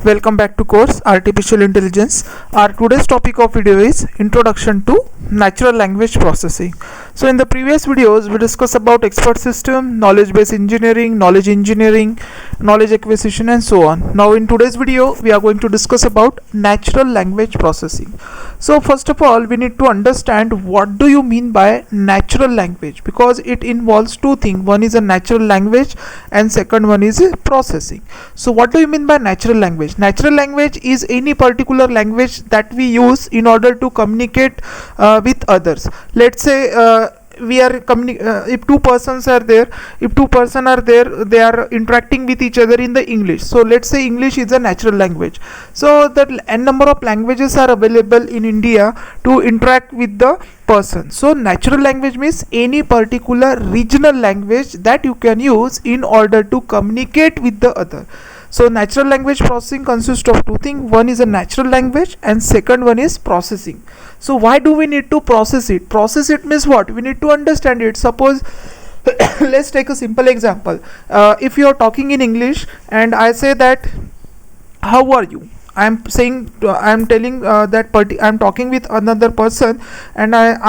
Welcome back to course Artificial Intelligence. Our today's topic of video is Introduction to Natural Language Processing. So in the previous videos we discussed about expert system, knowledge based engineering, knowledge acquisition and so on. Now in today's video we are going to discuss about natural language processing. So first of all we need to understand what do you mean by natural language, because it involves two things. One is a natural language and second one is processing. So what do you mean by natural language? Natural language is any particular language that we use in order to communicate with others. Let's say if two persons are there, they are interacting with each other in the English. So let's say English is a natural language. So that n number of languages are available in India to interact with the person. So natural language means any particular regional language that you can use in order to communicate with the other. So natural language processing consists of two things. One is a natural language and second one is processing. So why do we need to process it? Process it means what? We need to understand it. Suppose let's take a simple example. If you are talking in English and I say that how are you, I'm telling I'm talking with another person and I'm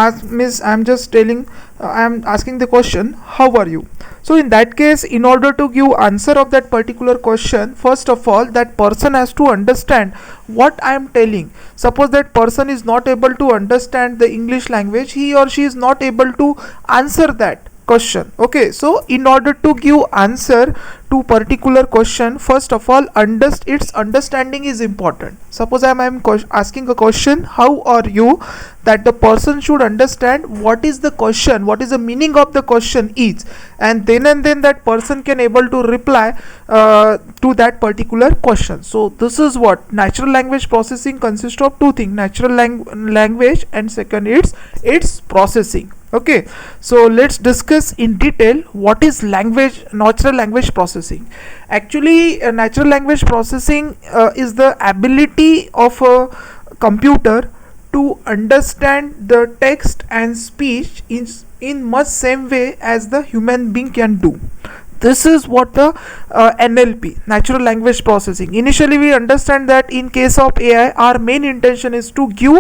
asking the question how are you. So in that case, in order to give answer of that particular question, first of all that person has to understand what I am telling. Suppose that person is not able to understand the English language, he or she is not able to answer that question. Okay, so in order to give answer to particular question, first of all its understanding is important. Suppose I am asking a question how are you, that the person should understand what is the question, what is the meaning of the question is, and then that person can able to reply to that particular question. So this is what natural language processing consists of, two things: natural language and second its processing. Okay, so let's discuss in detail what is natural language processing. Actually natural language processing is the ability of a computer to understand the text and speech in much same way as the human being can do. This is what the NLP, natural language processing. Initially we understand that in case of AI our main intention is to give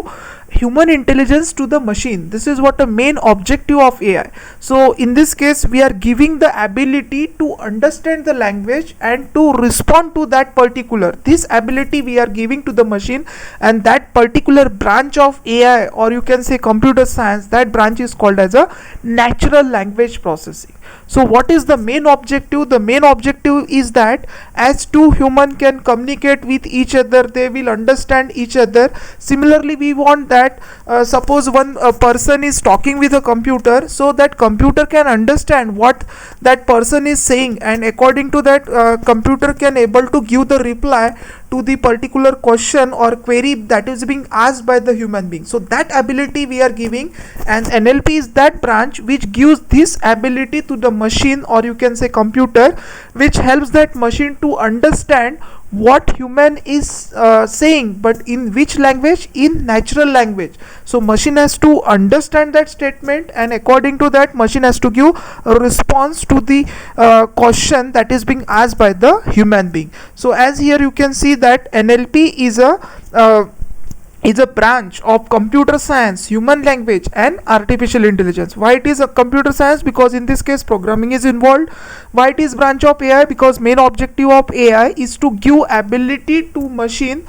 human intelligence to the machine. This is what the main objective of AI. So in this case we are giving the ability to understand the language and to respond to that particular, this ability we are giving to the machine, and that particular branch of AI, or you can say computer science, that branch is called as a natural language processing. So what is the main objective? The main objective is that as two humans can communicate with each other, they will understand each other. Similarly we want that suppose one person is talking with a computer, so that computer can understand what that person is saying, and according to that computer can able to give the reply to the particular question or query that is being asked by the human being. So that ability we are giving, and NLP is that branch which gives this ability to the machine, or you can say computer, which helps that machine to understand what human is saying, but in which language? In natural language. So machine has to understand that statement, and according to that machine has to give a response to the question that is being asked by the human being. So as here you can see that NLP is a branch of computer science, human language and artificial intelligence. Why it is a computer science? Because in this case programming is involved. Why it is branch of AI? Because main objective of AI is to give ability to machine,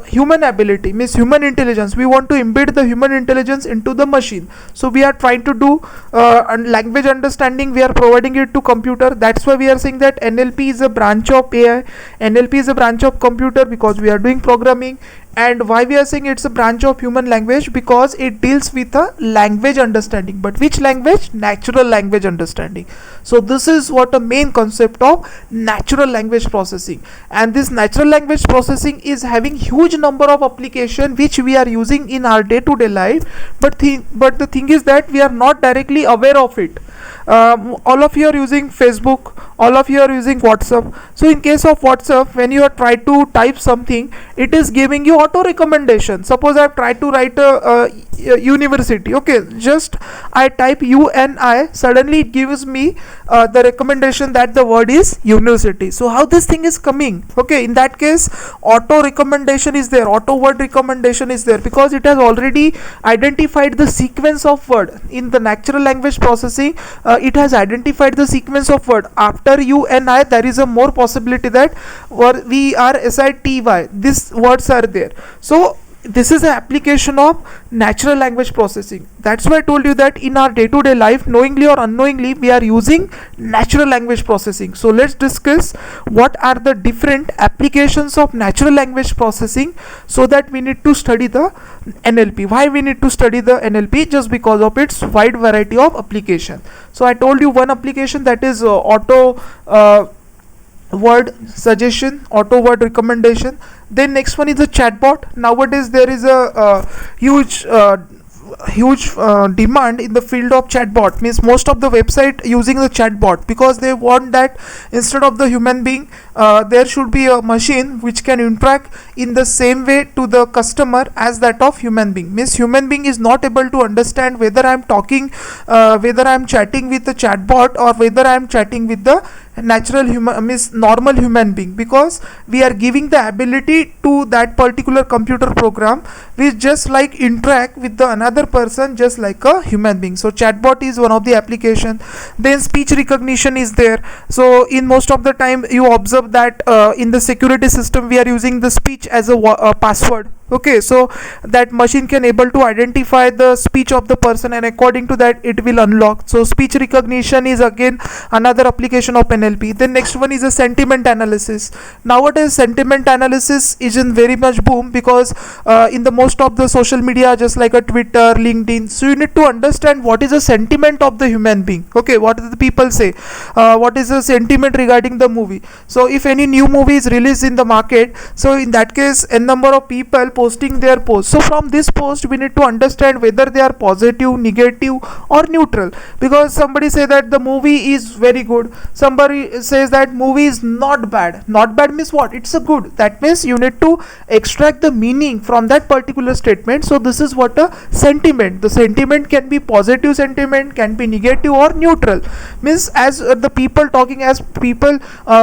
human ability means human intelligence. We want to embed the human intelligence into the machine. So we are trying to do language understanding, we are providing it to computer. That's why we are saying that NLP is a branch of AI, NLP is a branch of computer, because we are doing programming. And why we are saying it's a branch of human language? Because it deals with a language understanding. But which language? Natural language understanding. So this is what the main concept of natural language processing. And this natural language processing is having huge number of application which we are using in our day-to-day life. But the thing is that we are not directly aware of it. all of you are using Facebook, all of you are using WhatsApp. So in case of WhatsApp, when you are try to type something, it is giving you auto recommendation. Suppose I have tried to write a university, okay, just I type UNI, suddenly it gives me the recommendation that the word is university. So how this thing is coming? Okay, in that case, auto recommendation is there, auto word recommendation is there, because it has already identified the sequence of word. In the natural language processing, it has identified the sequence of word. After UNI, there is a more possibility that VRSITY, these words are there. So this is an application of natural language processing. That's why I told you that in our day-to-day life, knowingly or unknowingly, we are using natural language processing. So let's discuss what are the different applications of natural language processing, so that we need to study the NLP. Why we need to study the NLP? Just because of its wide variety of application. So I told you one application, that is auto word suggestion, auto word recommendation. Then next one is a chatbot. Nowadays there is a huge demand in the field of chatbot. Means most of the website using the chatbot, because they want that instead of the human being, there should be a machine which can interact in the same way to the customer as that of human being. Means human being is not able to understand whether I am talking, whether I am chatting with the chatbot or whether I am chatting with the natural human, means normal human being, because we are giving the ability to that particular computer program which just like interact with the another person just like a human being. So chatbot is one of the application. Then speech recognition is there. So in most of the time you observe that in the security system we are using the speech as a password. Okay, so that machine can able to identify the speech of the person, and according to that it will unlock. So speech recognition is again another application of NLP. Then next one is a sentiment analysis. Nowadays sentiment analysis is in very much boom, because in the most of the social media, just like a Twitter, LinkedIn, so you need to understand what is the sentiment of the human being. Okay, what do the people say, what is the sentiment regarding the movie. So if any new movie is released in the market, so in that case a number of people posting their posts. So from this post we need to understand whether they are positive, negative or neutral, because somebody say that the movie is very good, somebody says that movie is not bad. Not bad means what? It's a good. That means you need to extract the meaning from that particular statement. So this is what a sentiment. The sentiment can be positive sentiment, can be negative or neutral. Means as the people talking, as people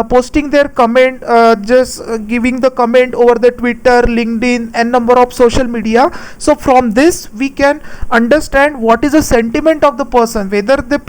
posting their comment, just giving the comment over the Twitter, LinkedIn and number of social media. So from this we can understand what is the sentiment of the person, whether the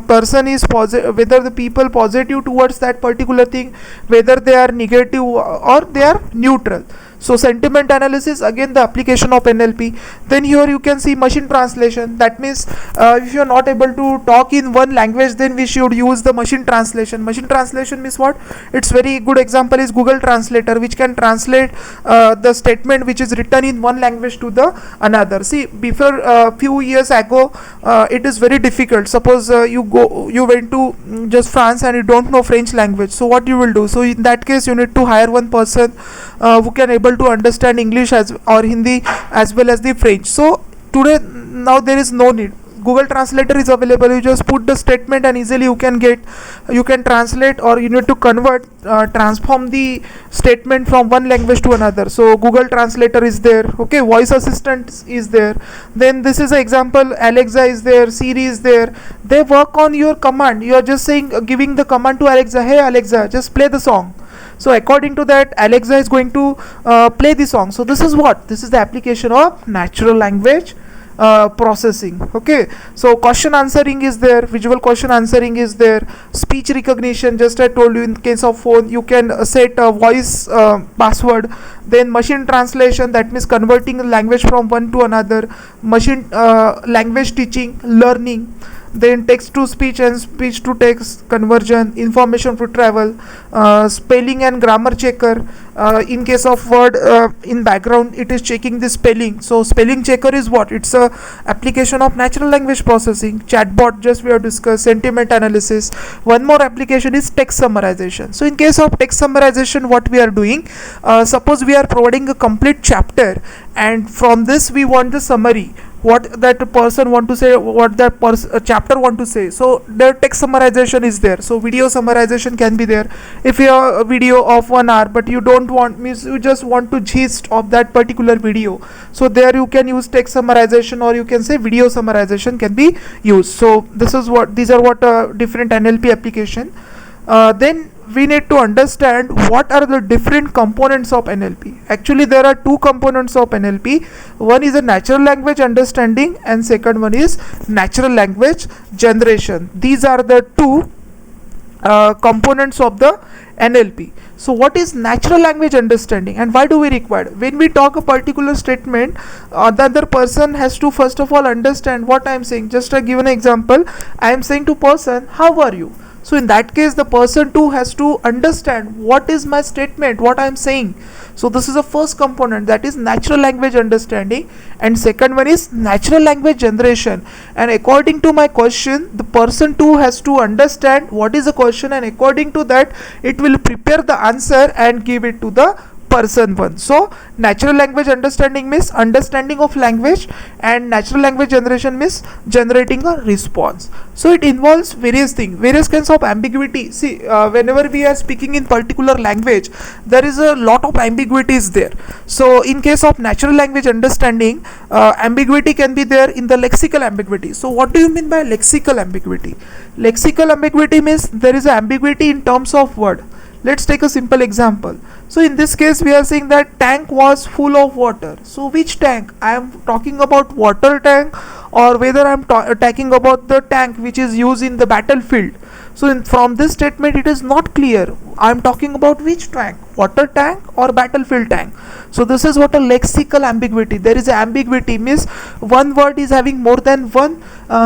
person is positive, whether the people positive towards that particular thing, whether they are negative or they are neutral. So sentiment analysis, again the application of NLP. Then here you can see machine translation. That means if you are not able to talk in one language, then we should use the machine translation. Machine translation means what? It's very good example is Google Translator, which can translate the statement which is written in one language to the another. See, before few years ago, it is very difficult. Suppose you went to just France and you don't know French language. So what you will do? So in that case you need to hire one person who can able to understand English as or Hindi as well as the French. So today now there is no need. Google Translator is available. You just put the statement and easily you can translate, or you need to convert, transform the statement from one language to another. So Google Translator is there. Okay, voice assistant is there. Then this is an example, Alexa is there, Siri is there. They work on your command. You are just saying, giving the command to Alexa, hey Alexa, just play the song. So according to that, Alexa is going to play the song. So this is what? This is the application of natural language processing. Okay, so question answering is there, visual question answering is there, speech recognition, just I told you in case of phone you can set a voice password. Then machine translation, that means converting a language from one to another. Machine language teaching, learning. Then text to speech and speech to text conversion, information to travel, spelling and grammar checker. In case of word, in background it is checking the spelling. So spelling checker is what? It's a application of natural language processing. Chatbot, just we have discussed. Sentiment analysis. One more application is text summarization. So in case of text summarization, what we are doing, suppose we are providing a complete chapter and from this we want the summary. what that person want to say, what that chapter want to say. So the text summarization is there. So video summarization can be there. If you have a video of 1 hour but you don't want, means you just want to gist of that particular video, so there you can use text summarization, or you can say video summarization can be used. So this is what, these are what different NLP application. Then we need to understand what are the different components of NLP. Actually there are two components of NLP. One is a natural language understanding and second one is natural language generation. These are the two components of the NLP. So what is natural language understanding and why do we require? When we talk a particular statement, the other person has to first of all understand what I am saying. Just to give an example, I am saying to person, how are you? So in that case the person too has to understand what is my statement, what I am saying. So this is the first component, that is natural language understanding, and second one is natural language generation. And according to my question, the person too has to understand what is the question, and according to that it will prepare the answer and give it to the person one. So natural language understanding means understanding of language, and natural language generation means generating a response. So it involves various things, various kinds of ambiguity. See, whenever we are speaking in particular language, there is a lot of ambiguities there. So in case of natural language understanding, ambiguity can be there in the lexical ambiguity. So what do you mean by lexical ambiguity? Lexical ambiguity means there is ambiguity in terms of word. Let's take a simple example. So in this case we are saying that tank was full of water. So which tank? I am talking about water tank, or whether I am talking about the tank which is used in the battlefield. So from this statement it is not clear I am talking about which tank, water tank or battlefield tank. So this is what a lexical ambiguity. There is ambiguity means one word is having more than one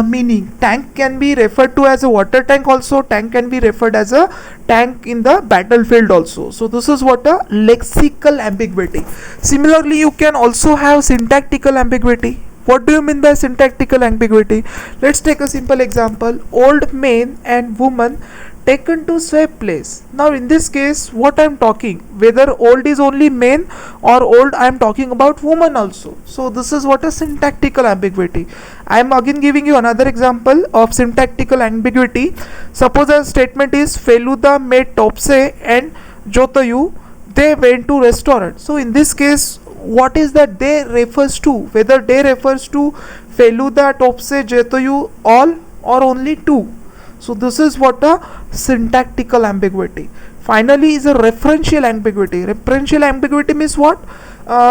meaning. Tank can be referred to as a water tank also, tank can be referred as a tank in the battlefield also. So this is what a lexical ambiguity. Similarly you can also have syntactical ambiguity. What do you mean by syntactical ambiguity? Let's take a simple example. Old man and woman taken to same place. Now in this case what I am talking, whether old is only man or old I am talking about woman also. So this is what a syntactical ambiguity. I am again giving you another example of syntactical ambiguity. Suppose a statement is Feluda met Topse and Jotayu, they went to restaurant. So in this case what is that they refers to? Whether they refers to Feluda, Topse, Jotayu all or only two. So this is what a syntactical ambiguity. Finally is a referential ambiguity. Referential ambiguity means what?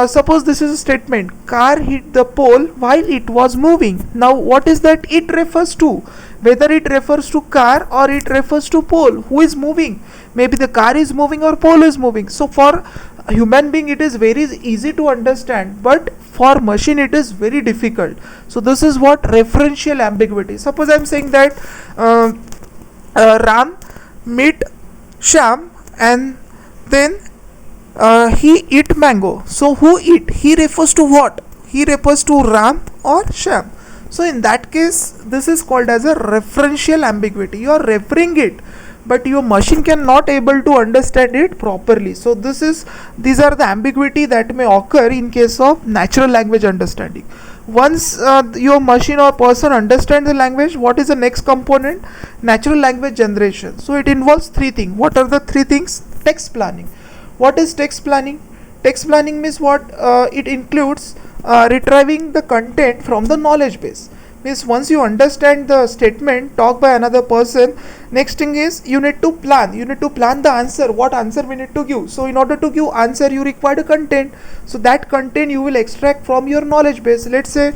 Suppose this is a statement, car hit the pole while it was moving. Now what is that it refers to? Whether it refers to car or it refers to pole, who is moving? Maybe the car is moving or pole is moving. So for a human being it is very easy to understand, but for machine it is very difficult. So this is what referential ambiguity. Suppose I am saying that Ram meet Shyam and then he eat mango. So who eat? He refers to what? He refers to Ram or Shyam. So in that case this is called as a referential ambiguity. You are referring it, but your machine cannot able to understand it properly. So these are the ambiguity that may occur in case of natural language understanding. Once your machine or person understands the language, what is the next component? Natural language generation. So it involves three things. What are the three things? Text planning. What is text planning? Text planning means what? It includes retrieving the content from the knowledge base. Means once you understand the statement talked by another person, next thing is you need to plan the answer, what answer we need to give. So in order to give answer you require the content. So that content you will extract from your knowledge base. Let's say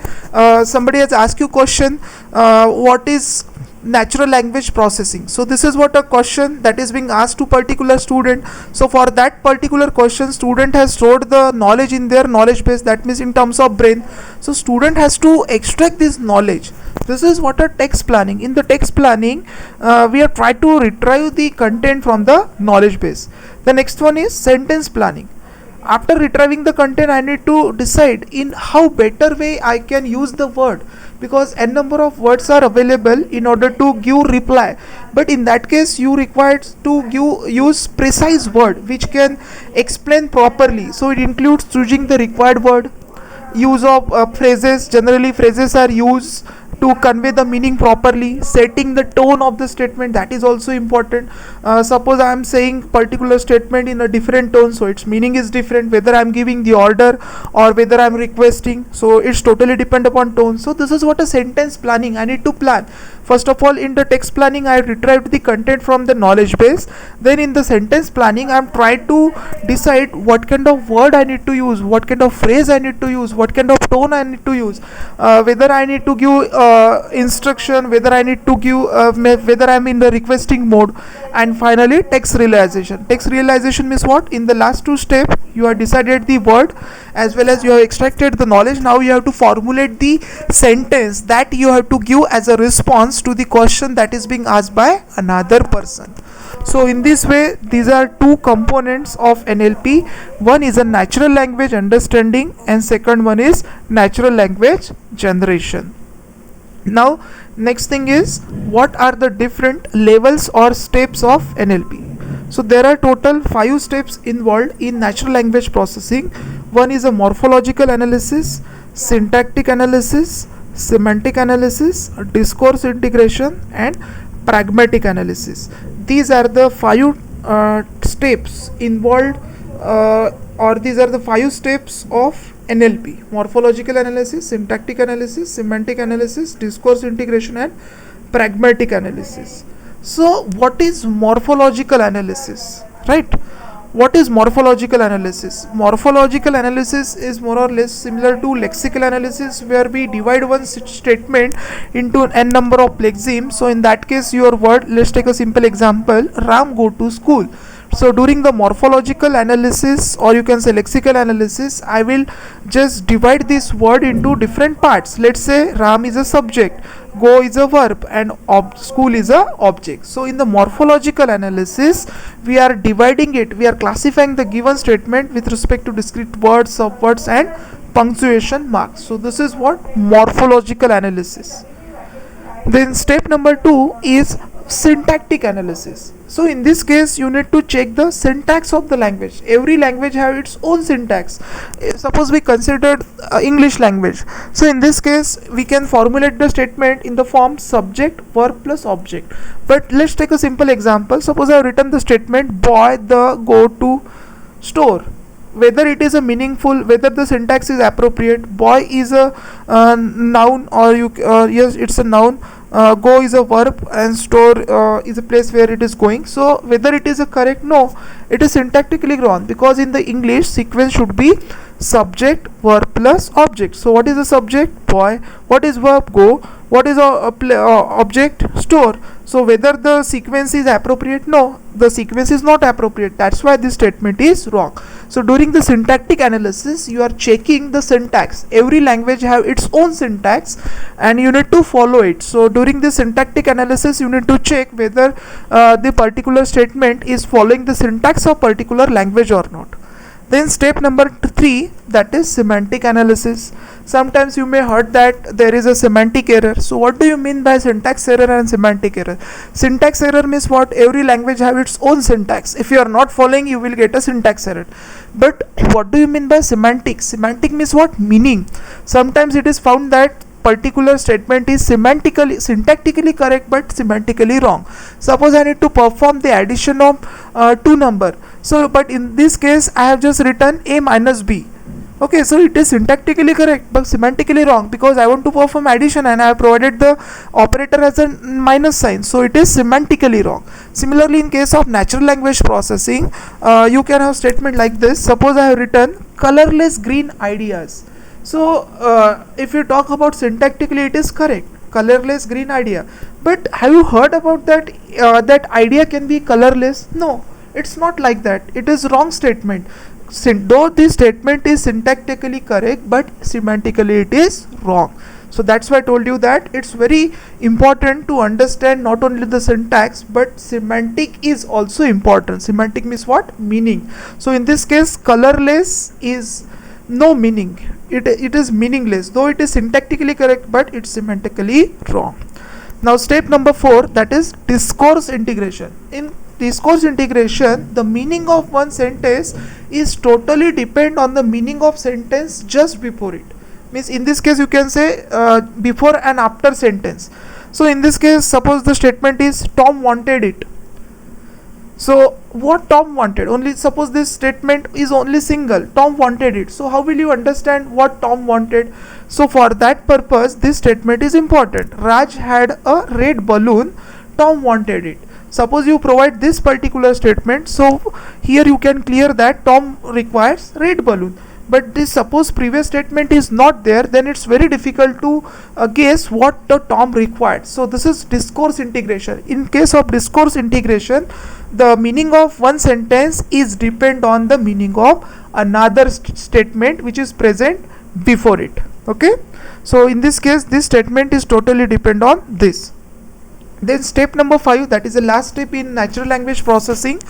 somebody has asked you question, what is natural language processing? So this is what a question that is being asked to particular student. So for that particular question student has stored the knowledge in their knowledge base, that means in terms of brain. So student has to extract this knowledge. This is what a text planning. In the text planning we have tried to retrieve the content from the knowledge base. The next one is sentence planning. After retrieving the content I need to decide in how better way I can use the word, because n number of words are available in order to give reply, but in that case you require to use precise word which can explain properly. So it includes choosing the required word, use of phrases. Generally phrases are used to convey the meaning properly. Setting the tone of the statement, that is also important. Suppose I am saying particular statement in a different tone, so its meaning is different, whether I am giving the order or whether I am requesting, so it's totally depend upon tone. So this is what a sentence planning I need to plan. First of all, in the text planning I retrieved the content from the knowledge base. Then in the sentence planning I am trying to decide what kind of word I need to use, what kind of phrase I need to use, what kind of tone I need to use, whether I need to give instruction, whether I need to give whether I'm in the requesting mode. And finally, text realization. Text realization means what? In the last two steps you have decided the word as well as you have extracted the knowledge. Now you have to formulate the sentence that you have to give as a response to the question that is being asked by another person. So in this way, these are two components of NLP. One is a natural language understanding and second one is natural language generation. Now next thing is, what are the different levels or steps of NLP? So there are total 5 steps involved in natural language processing. One is a morphological analysis, syntactic analysis, semantic analysis, discourse integration and pragmatic analysis. These are the 5 steps involved or these are the 5 steps of NLP: morphological analysis, syntactic analysis, semantic analysis, discourse integration and pragmatic analysis. So what is morphological analysis, right? What is morphological analysis? Morphological analysis is more or less similar to lexical analysis, where we divide one statement into n number of lexemes. So in that case, your word, let's take a simple example: Ram go to school. So during the morphological analysis, or you can say lexical analysis, I will just divide this word into different parts. Let's say Ram is a subject, go is a verb and school is a object. So in the morphological analysis, we are dividing it, we are classifying the given statement with respect to discrete words, subwords and punctuation marks. So this is what morphological analysis. Then step number 2 is syntactic analysis. So in this case, you need to check the syntax of the language. Every language have its own syntax. Suppose we considered English language. So in this case, we can formulate the statement in the form subject, verb plus object. But let's take a simple example. Suppose I have written the statement boy the go to store. Whether it is a meaningful, whether the syntax is appropriate. Boy is a noun, or yes, it's a noun. Go is a verb and store is a place where it is going. So whether it is a correct? No, it is syntactically wrong, because in the English sequence should be subject, verb plus object. So what is the subject? Boy. What is verb? Go. What is object? Store. So whether the sequence is appropriate? No, the sequence is not appropriate. That's why this statement is wrong. So during the syntactic analysis, you are checking the syntax. Every language have its own syntax and you need to follow it. So during the syntactic analysis, you need to check whether the particular statement is following the syntax of particular language or not. Then step number 3, that is semantic analysis. Sometimes you may heard that there is a semantic error. So what do you mean by syntax error and semantic error? Syntax error means what? Every language have its own syntax. If you are not following, you will get a syntax error. But what do you mean by semantic? Semantic means what? Meaning. Sometimes it is found that particular statement is syntactically correct but semantically wrong. Suppose I need to perform the addition of 2 number. So but in this case I have just written a minus b. Okay, so it is syntactically correct but semantically wrong, because I want to perform addition and I have provided the operator as a minus sign, so it is semantically wrong. Similarly, in case of natural language processing, you can have statement like this. Suppose I have written colorless green ideas. So if you talk about syntactically, it is correct, colorless green idea. But have you heard about that that idea can be colorless? No, it's not like that. It is wrong statement. Though this statement is syntactically correct, but semantically it is wrong. So that's why I told you that it's very important to understand not only the syntax but semantic is also important. Semantic means what? Meaning. So in this case, colorless is no meaning. It is meaningless, though it is syntactically correct but it's semantically wrong. Now step number 4, that is discourse integration. In discourse integration, the meaning of one sentence is totally depend on the meaning of sentence just before it. Means in this case you can say before and after sentence. So in this case, suppose the statement is Tom wanted it. So what Tom wanted? Only suppose this statement is only single. Tom wanted it. So how will you understand what Tom wanted? So for that purpose, this statement is important. Raj had a red balloon. Tom wanted it. Suppose you provide this particular statement. So here you can clear that Tom requires red balloon. But this suppose previous statement is not there, then it's very difficult to guess what the Tom required. So this is discourse integration. In case of discourse integration, the meaning of one sentence is depend on the meaning of another statement which is present before it. Okay, so in this case this statement is totally depend on this. Then step number 5, that is the last step in natural language processing,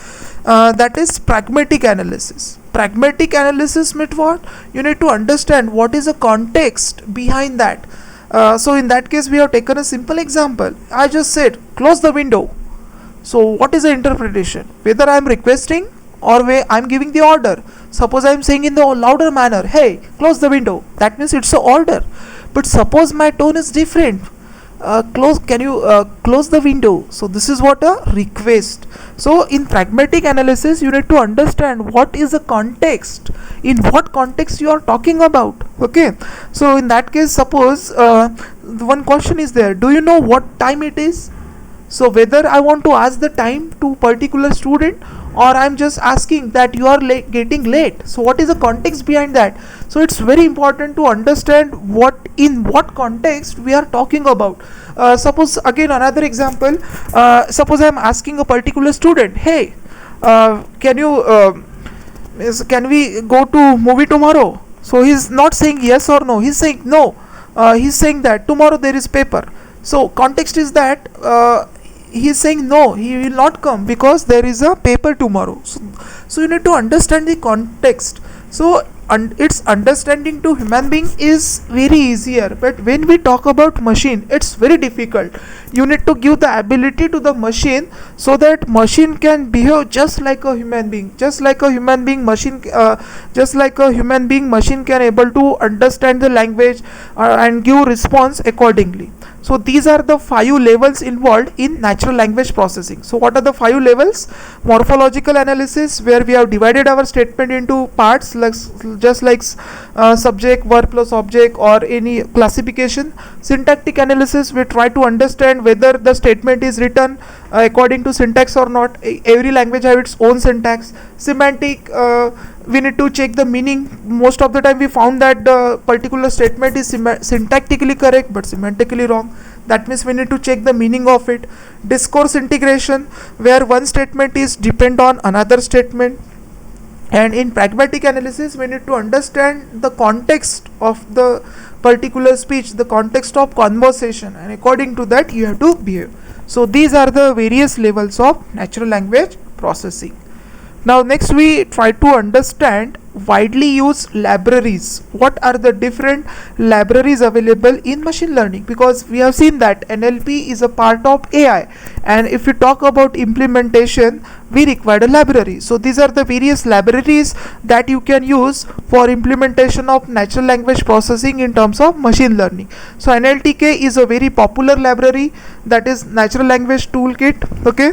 that is pragmatic analysis. Pragmatic analysis means what? You need to understand what is the context behind that. So in that case we have taken a simple example. I just said close the window. So what is the interpretation? Whether I am requesting or where I am giving the order. Suppose I am saying in the louder manner, hey, close the window, that means it's an order. But suppose my tone is different, can you close the window? So this is what a request. So in pragmatic analysis you need to understand what is the context, in what context you are talking about. Okay, so in that case suppose one question is there, do you know what time it is? So whether I want to ask the time to particular student or I'm just asking that you are getting late, so what is the context behind that? So it's very important to understand in what context we are talking about. Suppose again another example, suppose I am asking a particular student, hey, can we go to movie tomorrow? So he's not saying yes or no, he's saying no. He's saying that tomorrow there is paper. So context is that he is saying no, he will not come because there is a paper tomorrow. So you need to understand the context. So its understanding to human being is very easier, but when we talk about machine, it's very difficult. You need to give the ability to the machine so that machine can behave just like a human being. Just like a human being, machine can able to understand the language and give response accordingly. So these are the 5 levels involved in natural language processing. So what are the 5 levels? Morphological analysis, where we have divided our statement into parts, like just like subject, verb plus object, or any classification. Syntactic analysis, we try to understand whether the statement is written according to syntax or not. Every language has its own syntax. Semantic, we need to check the meaning. Most of the time we found that the particular statement is syntactically correct but semantically wrong. That means we need to check the meaning of it. Discourse integration, where one statement is depend on another statement. And in pragmatic analysis we need to understand the context of the particular speech, the context of conversation, and according to that you have to behave. So these are the various levels of natural language processing. Now next we try to understand widely used libraries. What are the different libraries available in machine learning? Because we have seen that NLP is a part of AI, and if we talk about implementation we require a library. So these are the various libraries that you can use for implementation of natural language processing in terms of machine learning. So NLTK is a very popular library, that is Natural Language Toolkit. Okay,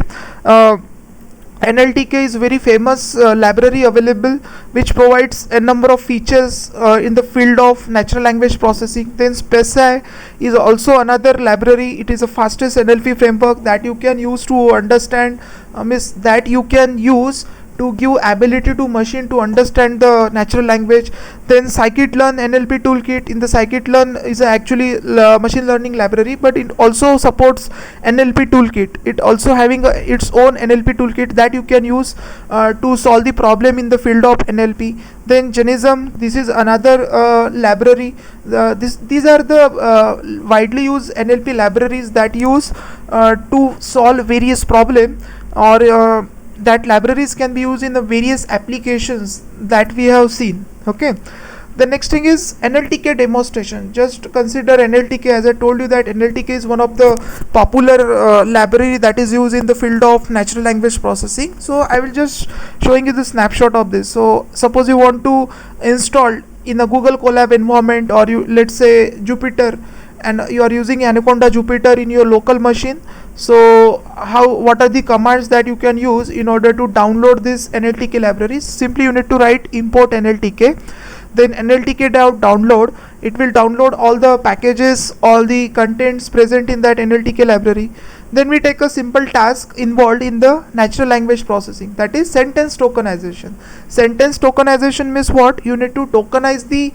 NLTK is very famous library available which provides a number of features in the field of natural language processing. Then SpaceAI is also another library. It is the fastest NLP framework that you can use to understand, that you can use to give ability to machine to understand the natural language. Then scikit-learn NLP toolkit. In the scikit-learn is actually machine learning library, but it also supports NLP toolkit. It also having its own NLP toolkit that you can use to solve the problem in the field of NLP. Then Genism, this is another library. These are the widely used NLP libraries that use to solve various problem, or that libraries can be used in the various applications that we have seen. Okay, the next thing is NLTK demonstration. Just consider NLTK, as I told you that NLTK is one of the popular library that is used in the field of natural language processing. So I will just showing you the snapshot of this. So suppose you want to install in a Google Colab environment, or you, let's say Jupyter, and you are using Anaconda Jupyter in your local machine. So what are the commands that you can use in order to download this NLTK libraries? Simply you need to write import NLTK, then NLTK.download. It will download all the packages, all the contents present in that NLTK library. Then we take a simple task involved in the natural language processing, that is sentence tokenization. Sentence tokenization means what? You need to tokenize the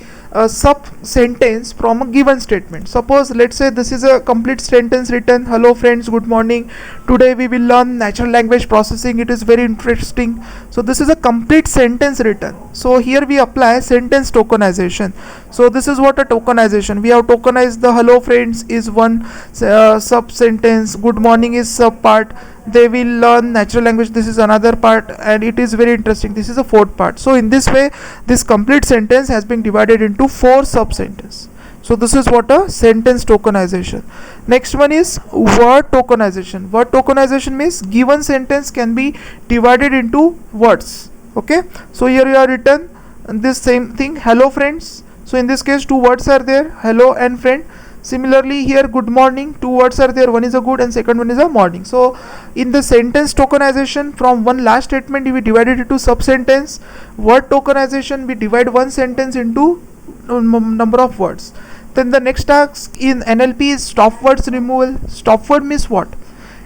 sub sentence from a given statement. Suppose, let's say this is a complete sentence written, hello friends, good morning, today we will learn natural language processing, it is very interesting. So this is a complete sentence written. So here we apply sentence tokenization. So this is what a tokenization. We have tokenized the hello friends is one sub sentence, good morning is sub part, they will learn natural language, this is another part, and it is very interesting, this is a fourth part. So in this way this complete sentence has been divided into 4 sub sentences. So this is what a sentence tokenization. Next one is word tokenization. Word tokenization means given sentence can be divided into words. Okay, so here you are written this same thing, hello friends. So in this case 2 words are there, hello and friend. Similarly here good morning, 2 words are there, one is a good and second one is a morning. So in the sentence tokenization, from one last statement we divide it into sub sentence. Word tokenization, we divide one sentence into number of words. Then the next task in NLP is stop words removal. Stop word means what?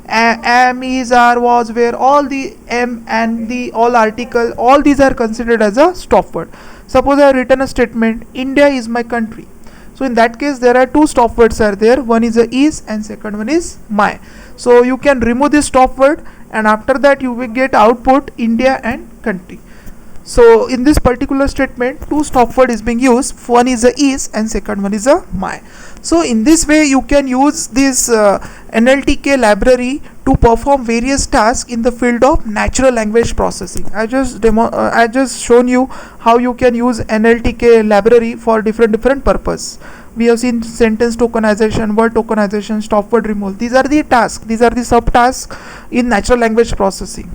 Am, is, are, was, where, all the am and the all article, all these are considered as a stop word. Suppose I have written a statement, India is my country. So in that case there are 2 stop words are there, one is a is and second one is my. So you can remove this stop word, and after that you will get output India and country. So in this particular statement 2 stop word is being used, one is a is and second one is a my. So in this way you can use this NLTK library to perform various tasks in the field of natural language processing. I just shown you how you can use NLTK library for different purpose. We have seen sentence tokenization, word tokenization, stop word removal. These are the tasks, these are the subtasks in natural language processing.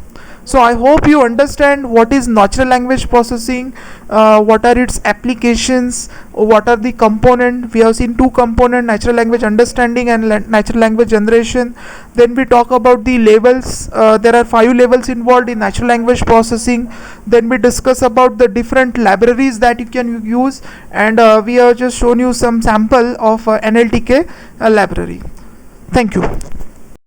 So I hope you understand what is natural language processing, what are its applications, what are the component. We have seen 2 component, natural language understanding and natural language generation. Then we talk about the levels. There are 5 levels involved in natural language processing. Then we discuss about the different libraries that you can use, and we have just shown you some sample of NLTK library. Thank you.